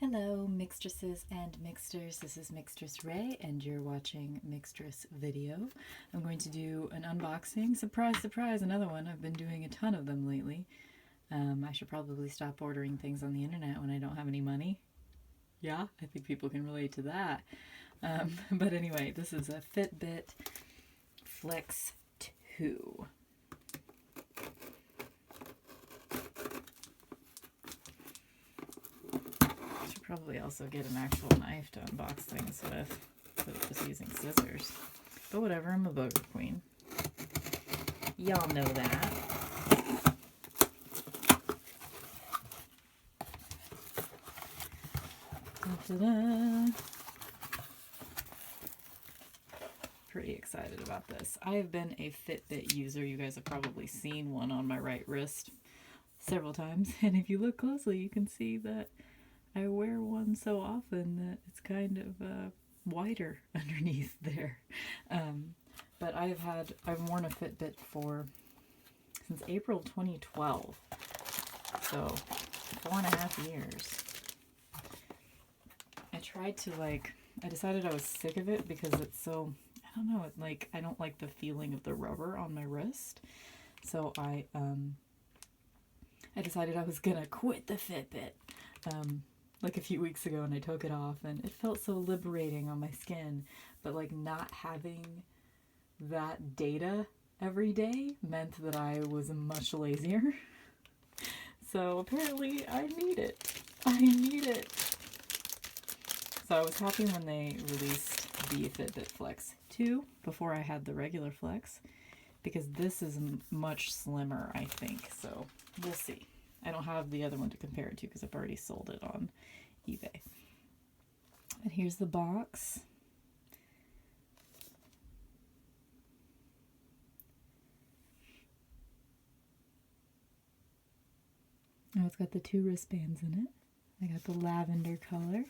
Hello, Mixtresses and Mixters. This is Mixtress Rae, and you're watching Mixtress Video. I'm going to do an unboxing. Surprise, surprise, another one. I've been doing a ton of them lately. I should probably stop ordering things on the internet when I don't have any money. Yeah, I think people can relate to that. But anyway, this is a Fitbit Flex 2. Probably also get an actual knife to unbox things with, instead of just using scissors. But whatever, I'm a booger queen. Y'all know that. Ta-da! Pretty excited about this. I have been a Fitbit user. You guys have probably seen one on my right wrist several times. And if you look closely, you can see that I wear one so often that it's kind of wider underneath there. But I've worn a Fitbit since April 2012, so 4.5 years. I decided I was sick of it because it's so, I don't know, I don't like the feeling of the rubber on my wrist. So I decided I was gonna quit the Fitbit. Like a few weeks ago, and I took it off, and it felt so liberating on my skin, but like not having that data every day meant that I was much lazier. So apparently I need it. So I was happy when they released the Fitbit Flex 2 before I had the regular Flex, because this is much slimmer, I think, so we'll see. I don't have the other one to compare it to because I've already sold it on eBay. But here's the box. Oh, it's got the 2 wristbands in it. I got the lavender color.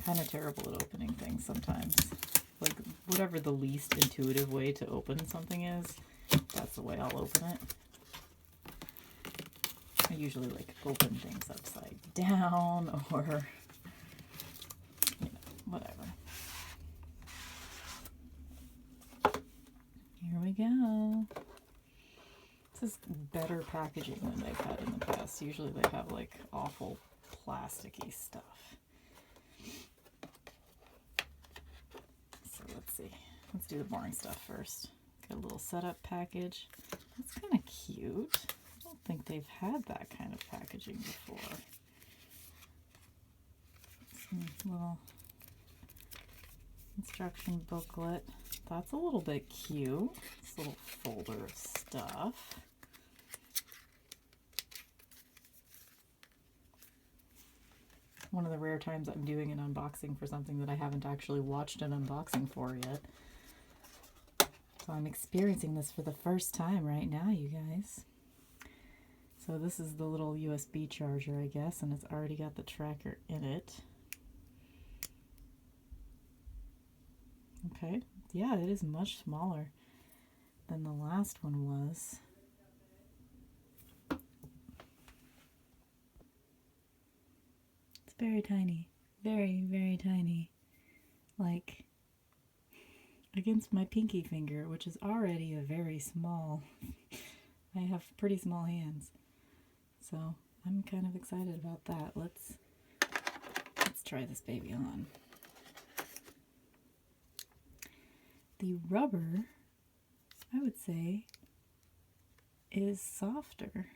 Kind of terrible at opening things sometimes. Like, whatever the least intuitive way to open something is, that's the way I'll open it. I usually open things upside down or, whatever. Here we go. This is better packaging than they've had in the past. Usually they have awful plasticky stuff. Let's see. Let's do the boring stuff first. Got a little setup package. That's kind of cute. I don't think they've had that kind of packaging before. Some little instruction booklet. That's a little bit cute. This little folder of stuff. One of the rare times I'm doing an unboxing for something that I haven't actually watched an unboxing for yet. So I'm experiencing this for the first time right now, you guys. So this is the little USB charger, I guess, and it's already got the tracker in it. Okay, yeah, it is much smaller than the last one was. Very tiny, very, very tiny, like against my pinky finger, which is already a very small. I have pretty small hands, so I'm kind of excited about that. Let's try this baby on. The rubber, I would say, is softer,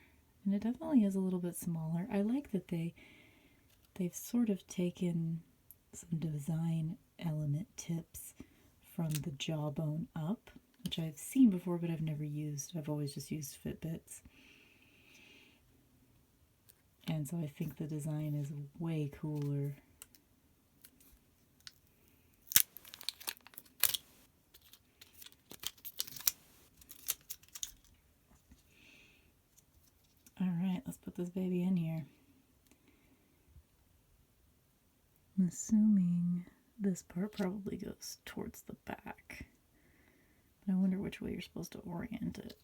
and it definitely is a little bit smaller. I like that they've sort of taken some design element tips from the jawbone up, which I've seen before, but I've never used. I've always just used Fitbits. And so I think the design is way cooler. this baby in here. I'm assuming this part probably goes towards the back. But I wonder which way you're supposed to orient it.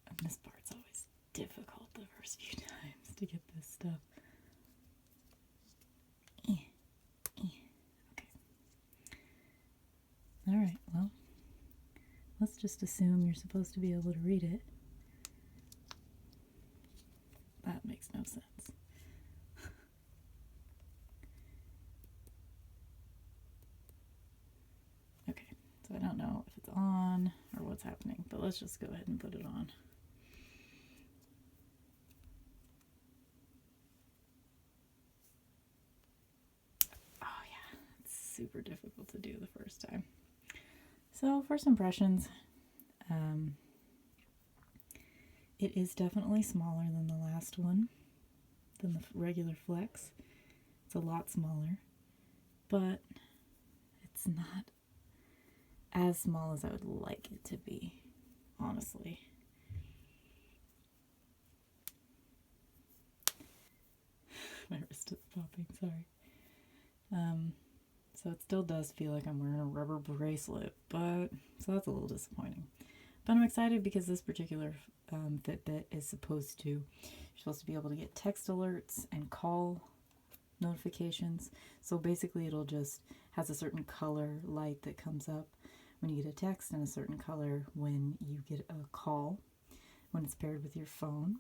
And this part's always difficult the first few times to get this stuff. Okay. Alright, well, let's just assume you're supposed to be able to read it. That makes no sense. Okay, so I don't know if it's on or what's happening, but let's just go ahead and put it on. Oh yeah, it's super difficult to do the first time. So first impressions, it is definitely smaller than the last one, than the regular Flex. It's a lot smaller, but it's not as small as I would like it to be, honestly. My wrist is popping, sorry. So it still does feel like I'm wearing a rubber bracelet, so that's a little disappointing. But I'm excited because this particular Fitbit is supposed to, you're supposed to be able to get text alerts and call notifications. So basically it'll just has a certain color light that comes up when you get a text and a certain color when you get a call when it's paired with your phone.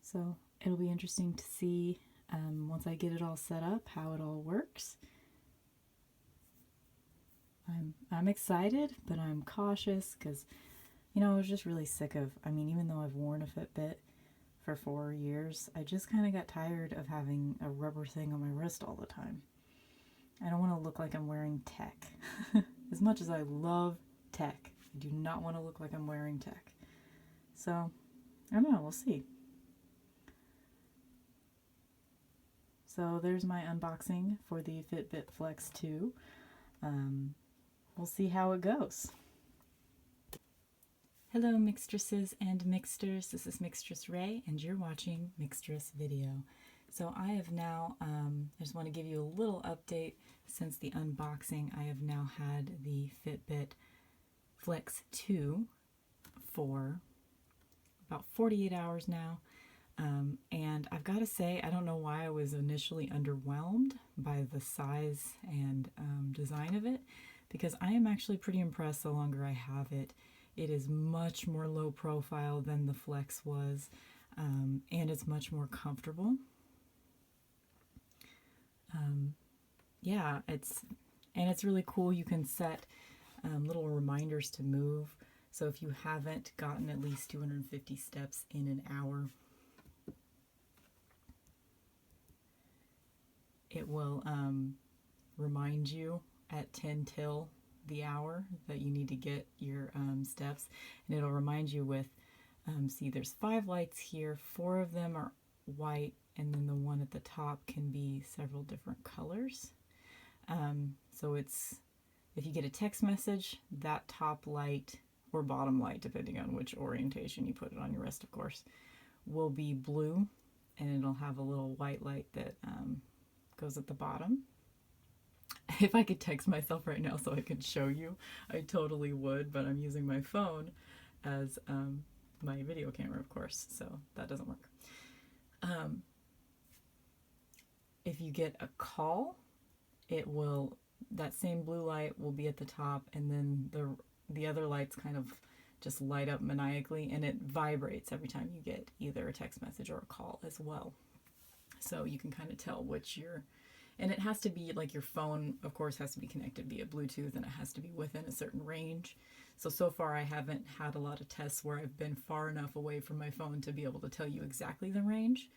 So it'll be interesting to see once I get it all set up how it all works. I'm excited, but I'm cautious because, you know, I was just really sick of, even though I've worn a Fitbit for 4 years, I just kind of got tired of having a rubber thing on my wrist all the time. I don't want to look like I'm wearing tech. As much as I love tech, I do not want to look like I'm wearing tech. So, I don't know, we'll see. So there's my unboxing for the Fitbit Flex 2. We'll see how it goes. Hello Mixtresses and Mixters, this is Mixtress Rae and you're watching Mixtress Video. So I have now, I just want to give you a little update since the unboxing. I have now had the Fitbit Flex 2 for about 48 hours now. And I've got to say, I don't know why I was initially underwhelmed by the size and design of it, because I am actually pretty impressed the longer I have it. It is much more low profile than the Flex was, and it's much more comfortable. Yeah, it's really cool. You can set little reminders to move. So if you haven't gotten at least 250 steps in an hour, it will remind you at 10 till the hour that you need to get your steps, and it'll remind you with see, there's 5 lights here, 4 of them are white, and then the one at the top can be several different colors. So it's, if you get a text message, that top light or bottom light, depending on which orientation you put it on your wrist, of course, will be blue, and it'll have a little white light that goes at the bottom. If I could text myself right now so I could show you, I totally would, but I'm using my phone as my video camera, of course, so that doesn't work. If you get a call, that same blue light will be at the top, and then the other lights kind of just light up maniacally, and it vibrates every time you get either a text message or a call as well. So you can kind of tell which and it has to be, like, your phone, of course, has to be connected via Bluetooth, and it has to be within a certain range. So far I haven't had a lot of tests where I've been far enough away from my phone to be able to tell you exactly the range.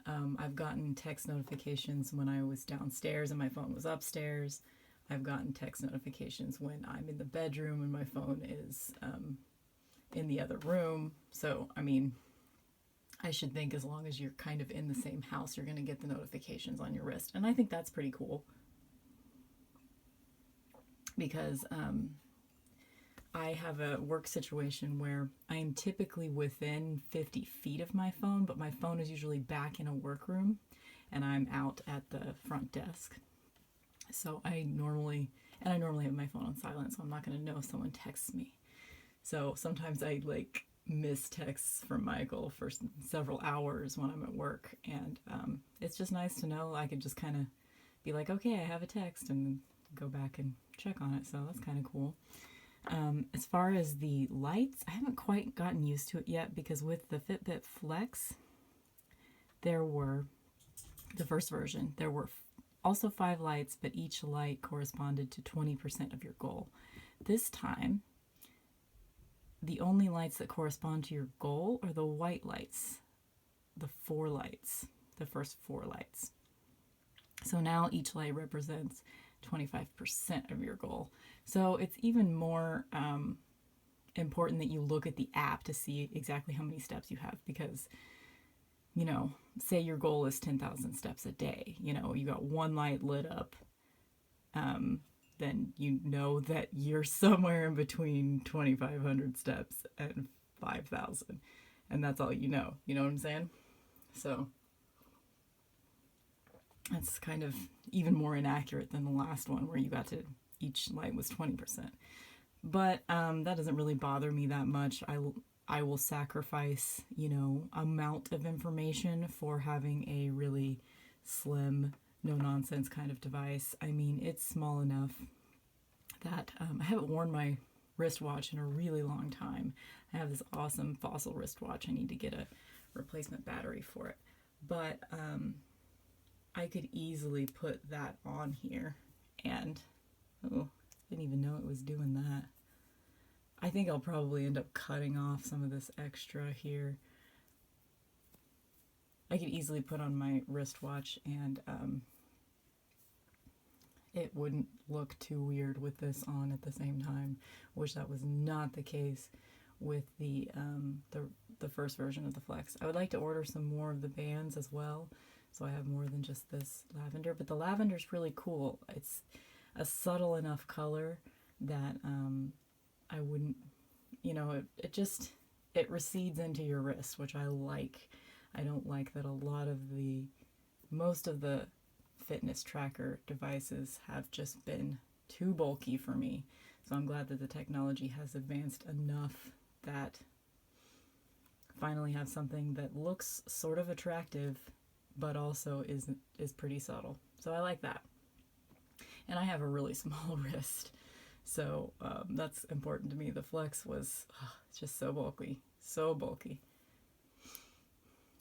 I've gotten text notifications when I was downstairs and my phone was upstairs. I've gotten text notifications when I'm in the bedroom and my phone is in the other room. So, I should think as long as you're kind of in the same house, you're going to get the notifications on your wrist. And I think that's pretty cool. Because I have a work situation where I am typically within 50 feet of my phone, but my phone is usually back in a workroom and I'm out at the front desk. So I normally have my phone on silent, so I'm not going to know if someone texts me. So sometimes I like miss texts from Michael for several hours when I'm at work, and it's just nice to know I could just kind of be like, okay, I have a text, and go back and check on it. So that's kind of cool. As far as the lights, I haven't quite gotten used to it yet, because with the Fitbit Flex, there were, the first version, there were also 5 lights, but each light corresponded to 20% of your goal. This time, the only lights that correspond to your goal are the white lights, the 4 lights, the first 4 lights. So now each light represents 25% of your goal. So it's even more important that you look at the app to see exactly how many steps you have, because, you know, say your goal is 10,000 steps a day, you know, you got one light lit up, then you know that you're somewhere in between 2,500 steps and 5,000. And that's all you know. You know what I'm saying? So that's kind of even more inaccurate than the last one where you got to, each light was 20%. But that doesn't really bother me that much. I will sacrifice, you know, amount of information for having a really slim, no nonsense kind of device. I mean, it's small enough that I haven't worn my wristwatch in a really long time. I have this awesome Fossil wristwatch. I need to get a replacement battery for it. But I could easily put that on here, and oh, didn't even know it was doing that. I think I'll probably end up cutting off some of this extra here. I could easily put on my wristwatch, and it wouldn't look too weird with this on at the same time, which that was not the case with the first version of the Flex. I would like to order some more of the bands as well, so I have more than just this lavender. But the lavender is really cool. It's a subtle enough color that I wouldn't, you know, it recedes into your wrist, which I like. I don't like that most of the fitness tracker devices have just been too bulky for me. So I'm glad that the technology has advanced enough that I finally have something that looks sort of attractive, but also is pretty subtle. So I like that. And I have a really small wrist, so that's important to me. The Flex was just so bulky, so bulky.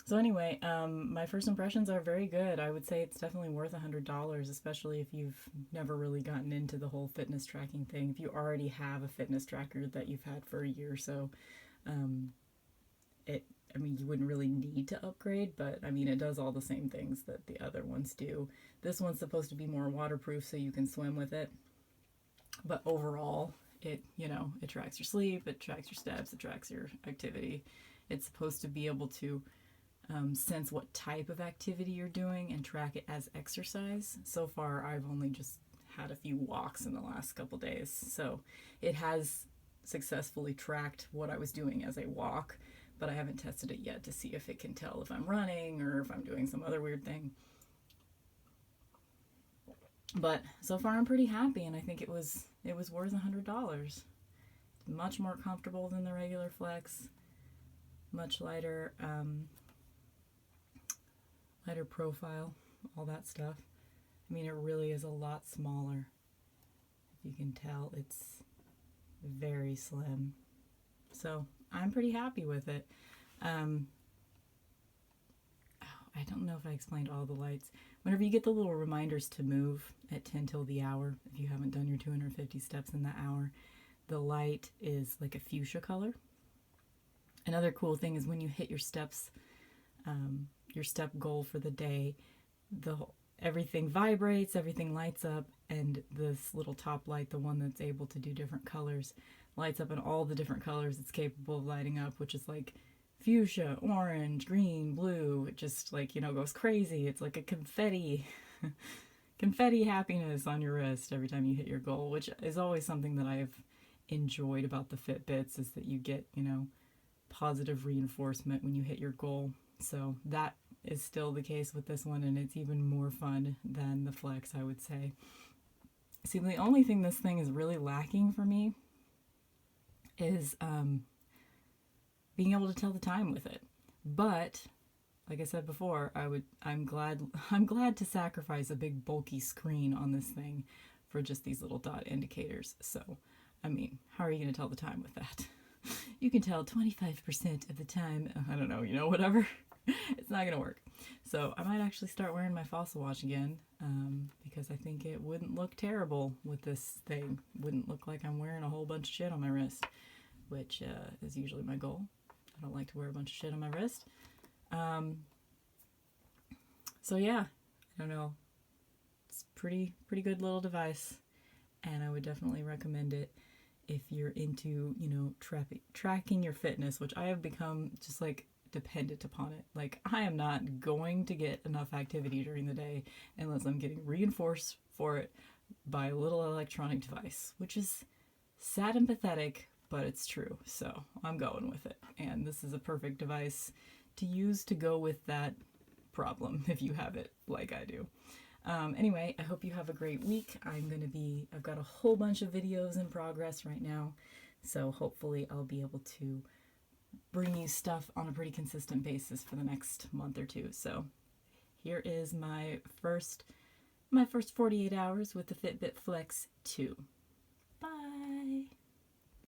So anyway, my first impressions are very good. I would say it's definitely worth $100, especially if you've never really gotten into the whole fitness tracking thing. If you already have a fitness tracker that you've had for a year or so, you wouldn't really need to upgrade, but I mean, it does all the same things that the other ones do. This one's supposed to be more waterproof so you can swim with it. But overall, it tracks your sleep, it tracks your steps, it tracks your activity. It's supposed to be able to sense what type of activity you're doing and track it as exercise. So far, I've only just had a few walks in the last couple days, so it has successfully tracked what I was doing as a walk, but I haven't tested it yet to see if it can tell if I'm running or if I'm doing some other weird thing. But so far I'm pretty happy, and I think it was worth $100. Much more comfortable than the regular Flex, much lighter, lighter profile, all that stuff. I mean, it really is a lot smaller. If you can tell, it's very slim. So I'm pretty happy with it. I don't know if I explained all the lights. Whenever you get the little reminders to move at 10 till the hour, if you haven't done your 250 steps in that hour, the light is like a fuchsia color. Another cool thing is when you hit your steps, your step goal for the day, everything vibrates, everything lights up, and this little top light, the one that's able to do different colors, lights up in all the different colors it's capable of lighting up, which is like fuchsia, orange, green, blue. It just goes crazy. It's like a confetti happiness on your wrist every time you hit your goal, which is always something that I've enjoyed about the Fitbits is that you get, you know, positive reinforcement when you hit your goal. So that is still the case with this one, and it's even more fun than the Flex, I would say. See, the only thing this thing is really lacking for me is being able to tell the time with it. But like I said before, I'm glad to sacrifice a big bulky screen on this thing for just these little dot indicators. So, I mean, how are you going to tell the time with that? You can tell 25% of the time, I don't know, you know, whatever. It's not going to work. So I might actually start wearing my Fossil watch again, because I think it wouldn't look terrible with this thing. Wouldn't look like I'm wearing a whole bunch of shit on my wrist, which is usually my goal. I don't like to wear a bunch of shit on my wrist. So yeah, I don't know. It's pretty good little device, and I would definitely recommend it if you're into, you know, tracking your fitness, which I have become just like dependent upon it. Like, I am not going to get enough activity during the day unless I'm getting reinforced for it by a little electronic device, which is sad and pathetic, but it's true. So I'm going with it. And this is a perfect device to use to go with that problem if you have it like I do. Anyway, I hope you have a great week. I've got a whole bunch of videos in progress right now. So hopefully I'll be able to bring you stuff on a pretty consistent basis for the next month or two. So here is my first 48 hours with the Fitbit Flex 2.